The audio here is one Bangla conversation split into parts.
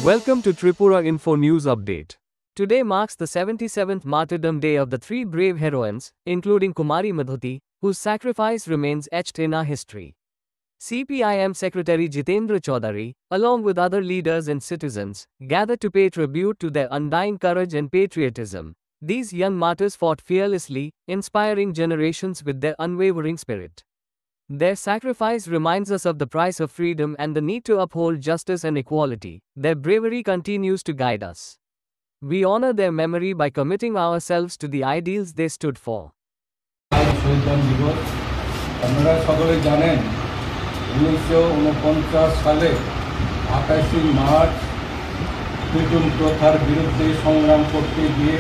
Welcome to Tripura Info News Update. Today marks the 77th Martyrdom Day of the three brave heroines, including Kumari Madhuti, whose sacrifice remains etched in our history. CPIM Secretary Jitendra Chaudhary, along with other leaders and citizens, gathered to pay tribute to their undying courage and patriotism. These young martyrs fought fearlessly, inspiring generations with their unwavering spirit. Their sacrifice reminds us of the price of freedom and the need to uphold justice and equality. Their bravery continues to guide us. We honor their memory by committing ourselves to the ideals they stood for. আপনারা সকলে জানেন 1949 সালে 28 মার্চ পিটুন প্রথার বিরুদ্ধে সংগ্রাম করতে গিয়ে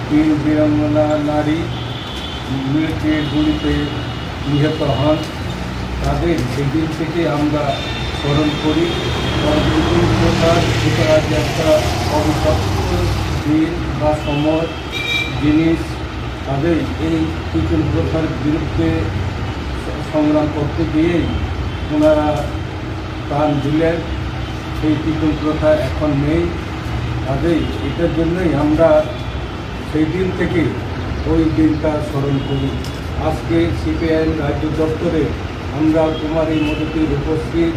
তিন বীরাঙ্গনা নারী মিলিটারির গুলিতে নিহত হন। তাদের সেদিন থেকে আমরা স্মরণ করি। পিটুন প্রথার ভিতরে একটা অবিভক্ত দিন বা সময় জিনিস, তাদের এই পিটুন প্রথার বিরুদ্ধে সংগ্রাম করতে গিয়েই ওনারা প্রাণ দিলেন। সেই পিটুন প্রথা এখন নেই। তাদের এটার জন্যই আমরা সেই দিন থেকে ওই দিনটা স্মরণ করি। আজকে সিপিআইএম রাজ্য দপ্তরে আমরা কুমারী মধুতির উপস্থিত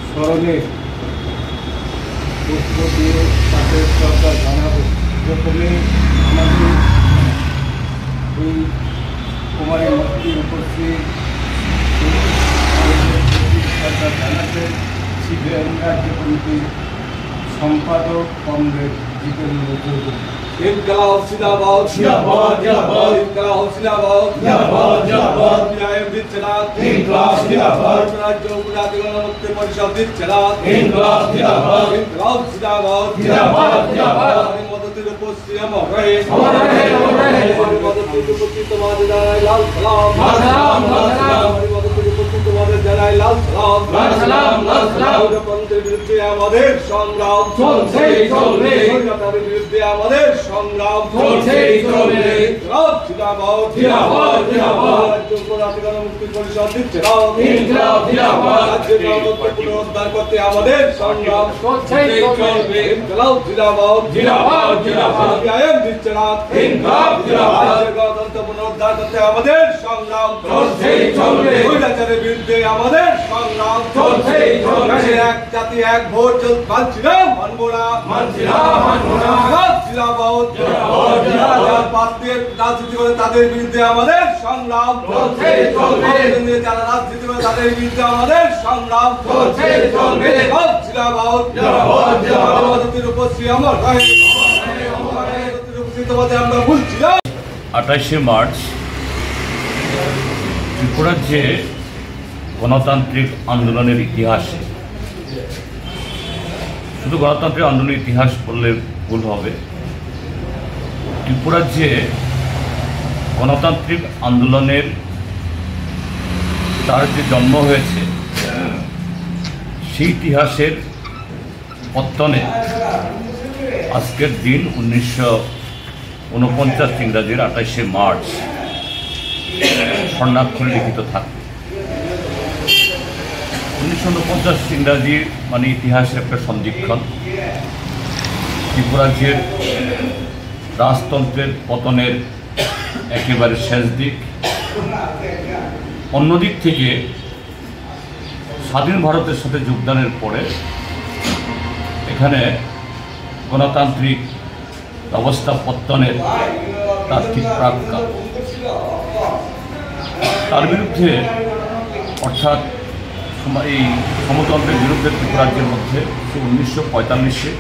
স্মরণে পুষ্প দিয়ে তাদের শ্রদ্ধা জানাবো। প্রথমে আমাদের এই কুমারী মধুতির উপস্থিত শ্রদ্ধা জানাতেন সিপিআইএম রাজ্য কমিটির সম্পাদক কমরেড জিতেন্দ্র চৌধুরী। ইনকলাব জিন্দাবাদ জিন্দাবাদ জিন্দাবাদ ইনকলাব জিন্দাবাদ জিন্দাবাদ জিন্দাবাদ সিপিআইএম জিন্দাবাদ ইনকলাব জিন্দাবাদ রাজ্য উপজাতিগণ মুক্তি পরিষদ জিন্দাবাদ ইনকলাব জিন্দাবাদ ইনকলাব জিন্দাবাদ জিন্দাবাদ জিন্দাবাদ মদতের উপস্থিত আমার রহে মদতের উপস্থিত তোমাদের জানাই লাল সালাম লাল সালাম লাল সালাম মদতের উপস্থিত তোমাদের জানাই লাল সালাম লাল সালাম লাল সালাম গণতন্ত্রের বিরুদ্ধে আমাদের সংগ্রাম চলছে চলবে স্বৈরাচারের বিরুদ্ধে আমাদের সংগ্রাম চলছে চলবে। ইনকলাব জিন্দাবাদ জিন্দাবাদ জিন্দাবাদ রাজ্য উপজাতিগণ মুক্তি পরিষদ জিন্দাবাদ ইনকলাব জিন্দাবাদ রাজ্যের গণতন্ত্র পুনরুদ্ধার করতে আমাদের সংগ্রাম চলছে চলবে। ইনকলাব জিন্দাবাদ জিন্দাবাদ জিন্দাবাদ সিপিআইএম জিন্দাবাদ ইনকলাব জিন্দাবাদ রাজ্যের গণতন্ত্র পুনরুদ্ধার করতে আমাদের সংগ্রাম চলছে চলবে। স্বৈরাচারের বিরুদ্ধে আমাদের সংগ্রাম চলছে চলবে। এক জাতি এক ভোট মানছি না মানব না মানছি না মানব না জিন্দাবাদ জিন্দাবাদ জিন্দাবাদ পার্টির রাজনীতি করে তাদের বিরুদ্ধে আমাদের সংগ্রাম চলছে চলবে। যারা রাজনীতি করে তাদের বিরুদ্ধে আমাদের সংগ্রাম চলছে চলবে। জিন্দাবাদ জিন্দাবাদ জিন্দাবাদ মদতের উপস্থিত আমার রহে মদতের উপস্থিত তোমাদের আমরা বলছি না। 28শে মার্চ ত্রিপুরার যে গণতান্ত্রিক আন্দোলনের ইতিহাসে, শুধু গণতান্ত্রিক আন্দোলনের ইতিহাস বললে ভুল হবে, ত্রিপুরার যে গণতান্ত্রিক আন্দোলনের তার যে জন্ম হয়েছে সেই ইতিহাসের পত্তনে আজকের দিন 1949 ইংরাজির 28শে মার্চ স্বর্ণাক্ষরে লিখিত থাকবে। 1949 ইংরাজি মানে ইতিহাসের একটা সন্ধিক্ষণ। ত্রিপুরা রাজ্যের রাজতন্ত্রের পতনের একেবারে শেষ দিক। অন্যদিক থেকে স্বাধীন ভারতের সাথে যোগদানের পরে এখানে গণতান্ত্রিক ব্যবস্থা পত্তনের তার ঠিক প্রাক্কাল। তার বিরুদ্ধে অর্থাৎ এই সমতন্ত্রের বিরুদ্ধে ত্রিপুরা রাজ্যের মধ্যে 1945-এ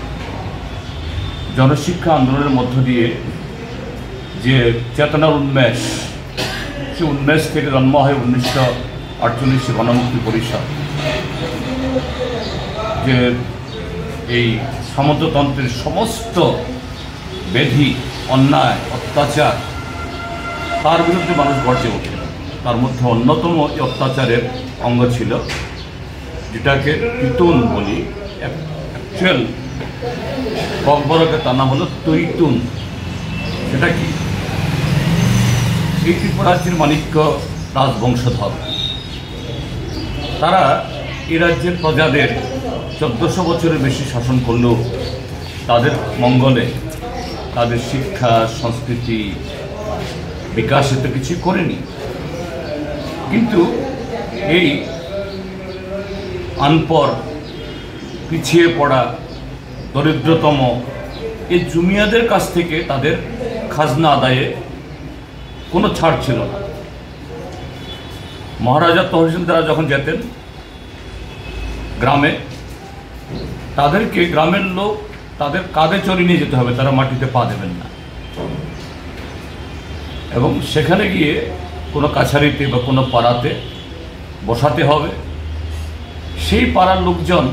জনশিক্ষা আন্দোলনের মধ্য দিয়ে যে চেতনার উন্মেষ, সে উন্মেষ থেকে জন্ম হয় 1948 গণমুক্তি পরিষদ, যে এই সামন্ততন্ত্রের সমস্ত ব্যাধি, অন্যায়, অত্যাচার তার বিরুদ্ধে মানুষ গর্জে ওঠে। তার মধ্যে অন্যতম অত্যাচারের অঙ্গ ছিল যেটাকে পিতুন বলি, অ্যাকচুয়াল ককবরকে তার নাম হলো তৈতুন। সেটা কি? এই ত্রিপুরা রাজ্যের মাণিক্য রাজবংশধর, তারা এই রাজ্যের প্রজাদের 1400 বছরের বেশি শাসন করলেও তাদের মঙ্গলে, তাদের শিক্ষা সংস্কৃতি বিকাশে তো কিছুই করেনি। কিন্তু এই আনপড়, পিছিয়ে পড়া, দরিদ্রতম এই জুমিয়াদের কাছ থেকে তাদের খাজনা আদায়ে কোনো ছাড় ছিল না। মহারাজা তহসিলদাররা যখন যেতেন গ্রামে, তাদেরকে গ্রামের লোক তাদের কাঁধে চড়ে নিয়ে যেতে হবে, তারা মাটিতে পা দেবেন না। এবং সেখানে গিয়ে কোনো কাছারিতে বা কোনো পাড়াতে বসাতে হবে। সেই পাড়ার লোকজন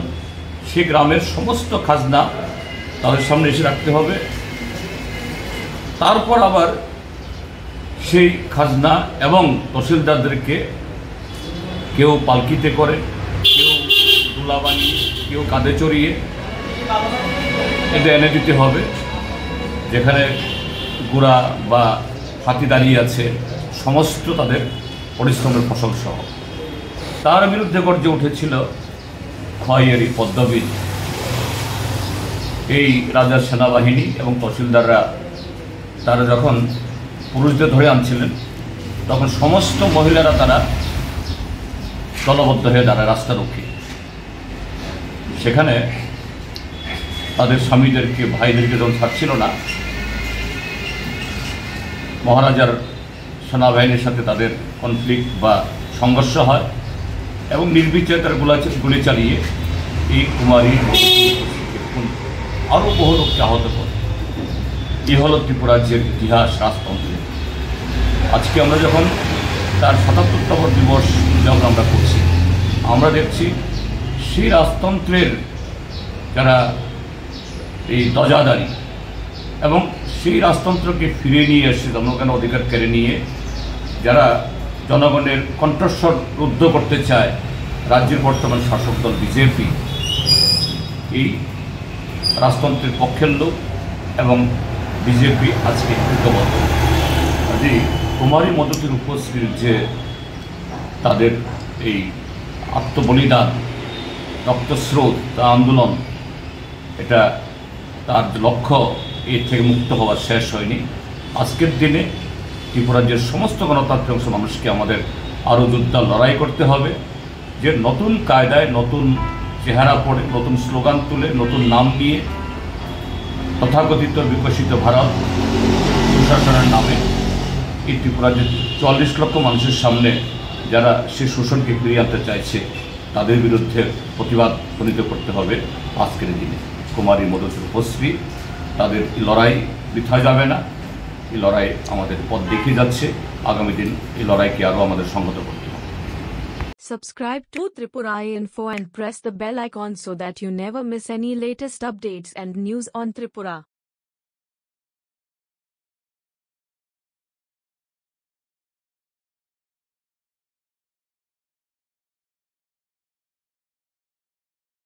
সেই গ্রামের সমস্ত খাজনা তাদের সামনে এসে রাখতে হবে। তারপর আবার সেই খাজনা এবং তহসিলদারদেরকে কেউ পালকিতে করে, কেউ দুলা বানিয়ে, কেউ কাঁধে চড়িয়ে এটা এনে দিতে হবে, যেখানে গুড়া বা হাতি দাঁড়িয়ে আছে, সমস্ত তাদের পরিশ্রমের ফসল সহ। তার বিরুদ্ধে গর্জে উঠেছিল খয়েরি পদ্মবিদ। এই রাজার সেনাবাহিনী এবং তহসিলদাররা তারা যখন পুরুষদের ধরে আনছিলেন, তখন সমস্ত মহিলারা তারা দলবদ্ধ হয়ে দাঁড়ায় রাস্তারক্ষী। সেখানে তাদের স্বামীদেরকে, ভাইদেরকে যখন ছাড়ছিল না, মহারাজার সেনাবাহিনীর সাথে তাদের কনফ্লিক্ট বা সংঘর্ষ হয় এবং নির্বিচারে তার গুলি চালিয়ে এই কুমারী আরও বহু লোককে আহত করে। এই হল ত্রিপুরা রাজ্যের ইতিহাস, রাজতন্ত্রের। আজকে আমরা যখন তার ৭৭তম দিবস যখন আমরা করছি, আমরা দেখছি সেই রাজতন্ত্রের যারা এই ধ্বজাধারী এবং সেই রাজতন্ত্রকে ফিরিয়ে নিয়ে এসে জনগণের অধিকার কেড়ে নিয়ে যারা জনগণের কণ্ঠস্বর রুদ্ধ করতে চায়, রাজ্যের বর্তমান শাসক দল বিজেপি এই রাজতন্ত্রের পক্ষের লোক এবং বিজেপি আজকে ঐক্যবদ্ধ। কাজেই কুমারী মদতির উপশ্রীর যে তাদের এই আত্মবলিদান, রক্তস্রোত, তা আন্দোলন, এটা তার লক্ষ্য এর থেকে মুক্ত হওয়া শেষ হয়নি। আজকের দিনে ত্রিপুরা রাজ্যের সমস্ত গণতান্ত্রিক অংশ মানুষকে আমাদের আরও জোরদার লড়াই করতে হবে, যে নতুন কায়দায়, নতুন চেহারা পড়ে, নতুন স্লোগান তুলে, নতুন নাম নিয়ে তথাকথিত বিকশিত ভারত সুশাসনের নামে এই ত্রিপুরা রাজ্যের ৪৪ লক্ষ মানুষের সামনে যারা সে শোষণকে ফিরিয়ে আনতে চাইছে, তাদের বিরুদ্ধে প্রতিবাদ ধ্বনিত করতে হবে। আজকের দিনে কুমারী মদতির উপশ্রী, তাদের লড়াই বৃথা যাবে না। এই লড়াই আমাদের পথ দেখিয়ে যাচ্ছে। আগামী দিন এই লড়াইকে আরও আমাদের সংহত করতে হবে। Subscribe to Tripura Info and press the bell icon so that you never miss any latest updates and news on Tripura.